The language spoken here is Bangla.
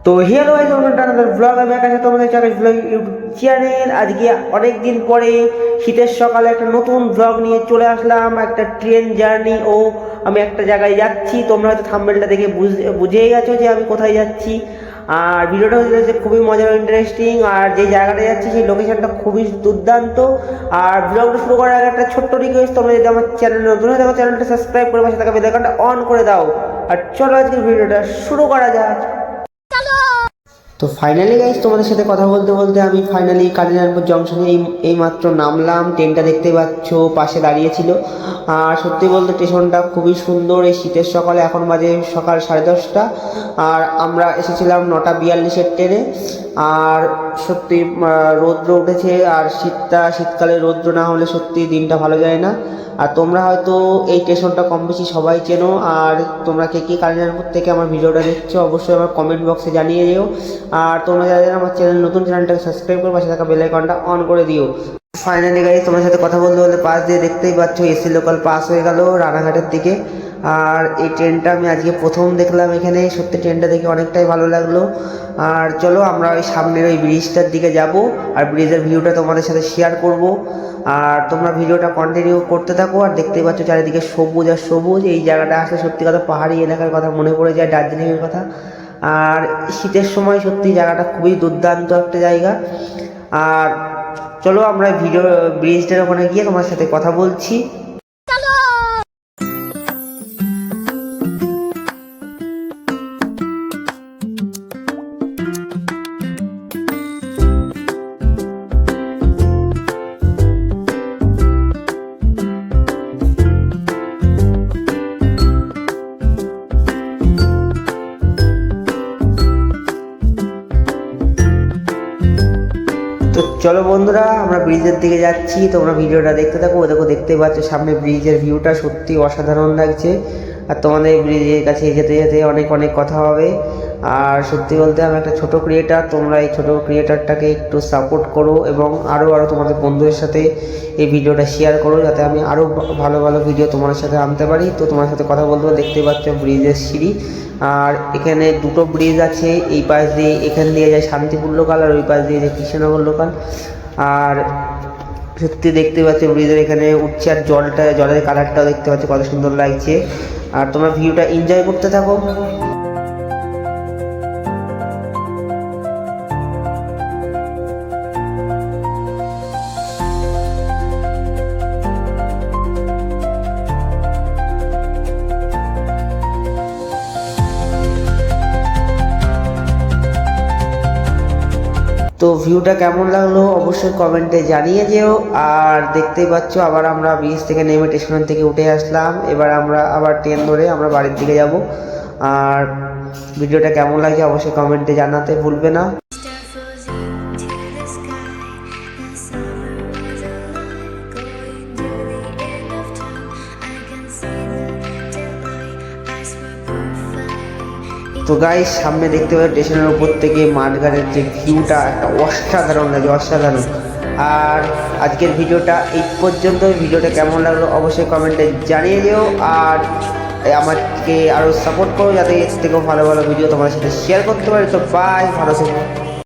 তো hello guys, welcome to another blog. আমি আকাশ, তোমাদের আকাশ ব্লগ ইউটিউব চ্যানেল। আজকে অনেক দিন পরে শীতের সকালে একটা নতুন ব্লগ নিয়ে চলে আসলাম। একটা ট্রেন জার্নি ও আমি একটা জায়গায় যাচ্ছি। তোমরা হয়তো থাম্বনেলটা দেখে বুঝেই গেছো যে আমি কোথায় যাচ্ছি। আর ভিডিওটা হচ্ছে খুবই মজার ও ইন্টারেস্টিং। আর যে জায়গাটা যাচ্ছি সেই লোকেশনটা খুবই দুর্দান্ত। আর ব্লগটা শুরু করার আগে একটা ছোট্ট রিকোয়েস্ট, তোমরা যদি আমার চ্যানেল নতুন হয়ে থাকো চ্যানেলটা সাবস্ক্রাইব করে পাশে থাকা বেল আইকনটা অন করে দাও। আর চলো আজকের ভিডিওটা শুরু করা যাক। তো ফাইনালি গাইস, তোমাদের সাথে কথা বলতে বলতে আমি ফাইনালি কালিনারপুর জংশনে এই মাত্র নামলাম। ট্রেনটা দেখতে পাচ্ছ পাশে দাঁড়িয়েছিল। আর সত্যি বলতে স্টেশনটা খুবই সুন্দর এই শীতের সকালে। এখন বাজে সকাল 10:30। আর আমরা এসেছিলাম 9:42 ট্রেনে। আর সত্যি রৌদ্র উঠেছে। আর শীতকালে রৌদ্র না হলে সত্যি দিনটা ভালো যায় না। আর তোমরা হয়তো এই স্টেশনটা কম বেশি সবাই চেনো। আর তোমরা কে কে কালিনারপুর থেকে আমার ভিডিওটা দেখছো অবশ্যই আমার কমেন্ট বক্সে জানিয়ে দিও। আর তোমরা যারা যারা আমার চ্যানেল নতুন, চ্যানেলটাকে সাবস্ক্রাইব করে পাশে থাকা বেল আইকনটা অন করে দিও। ফাইনালি গাইস, তোমার সাথে কথা বলতে বলতে পাশ দিয়ে দেখতেই পাচ্ছ এসি লোকাল পাস হয়ে গেল রানাঘাটের দিকে। আর এই ট্রেনটা আমি আজকে প্রথম দেখলাম এখানে। সত্যি ট্রেনটা দেখে অনেকটাই ভালো লাগলো। আর চলো আমরা ওই সামনের ওই ব্রিজটার দিকে যাব। আর ব্রিজের ভিউটা তোমাদের সাথে শেয়ার করব। আর তোমরা ভিডিওটা কন্টিনিউ করতে থাকো। আর দেখতেই পাচ্ছ চারিদিকে সবুজ আর সবুজ। এই জায়গাটা আসলে সত্যি কথা পাহাড়ি এলাকার কথা মনে পড়ে যায়, দার্জিলিংয়ের কথা। আর শীতের সময় সত্যি জায়গাটা খুবই দুর্দান্ত একটা জায়গা। আর চলো আমরা ব্রিজটার ওখানে গিয়ে তোমার সাথে কথা বলছি। তো চলো বন্ধুরা, আমরা ব্রিজের দিকে যাচ্ছি। তোমরা ভিডিওটা দেখতে থাকো। দেখো, দেখতে পাচ্ছ সামনে ব্রিজের ভিউটা সত্যি অসাধারণ লাগছে। আর তোমাদের ব্রিজের কাছে যেতে যেতে অনেক অনেক কথা হবে। আর সত্যি বলতে আমি একটা ছোট ক্রিয়েটার, তোমরা এই ছোট ক্রিয়েটারটাকে একটু সাপোর্ট করো এবং আরও তোমাদের বন্ধুদের সাথে এই ভিডিওটা শেয়ার করো, যাতে আমি আরও ভালো ভালো ভিডিও তোমার সাথে আনতে পারি। তো তোমার সাথে কথা বলতে দেখতে পাচ্ছ ব্রিজের সিঁড়ি। আর এখানে দুটো ব্রিজ আছে। এই পাশ দিয়ে এখান দিয়ে যায় শান্তিপুর লোকাল, আর ওই পাশ দিয়ে যায় কৃষ্ণনগর লোকাল। আর সত্যি দেখতে পাচ্ছ ব্রিজের এখানে উঠছে। আর জলের কালারটাও দেখতে পাচ্ছ কত সুন্দর লাগছে। আর তোমরা ভিউটা এনজয় করতে থাকো। তো ভিউটা কেমন লাগলো অবশ্যই কমেন্টে জানিয়ে যেও। আর দেখতেই পাচ্ছ আবার আমরা ব্রিজ থেকে নেমে স্টেশন থেকে উঠে আসলাম। এবার আমরা আবার ট্রেন ধরে আমরা বাড়ির দিকে যাব। আর ভিডিওটা কেমন লাগছে অবশ্যই কমেন্টে জানাতে ভুলবে না। তো গাইস, সামনে দেখতে পাচ্ছি স্টেশনের উপর থেকে মাঠঘাটের যে ভিউটা একটা অসাধারণ লাগে, অসাধারণ। আর আজকের ভিডিওটা এই পর্যন্ত। ভিডিওটা কেমন লাগলো অবশ্যই কমেন্টে জানিয়ে দিও। আর আমাকে আরও সাপোর্ট করো যাতে এর থেকেও ভালো ভালো ভিডিও তোমার সাথে শেয়ার করতে পারি। তো বাই, ভালো থেকো।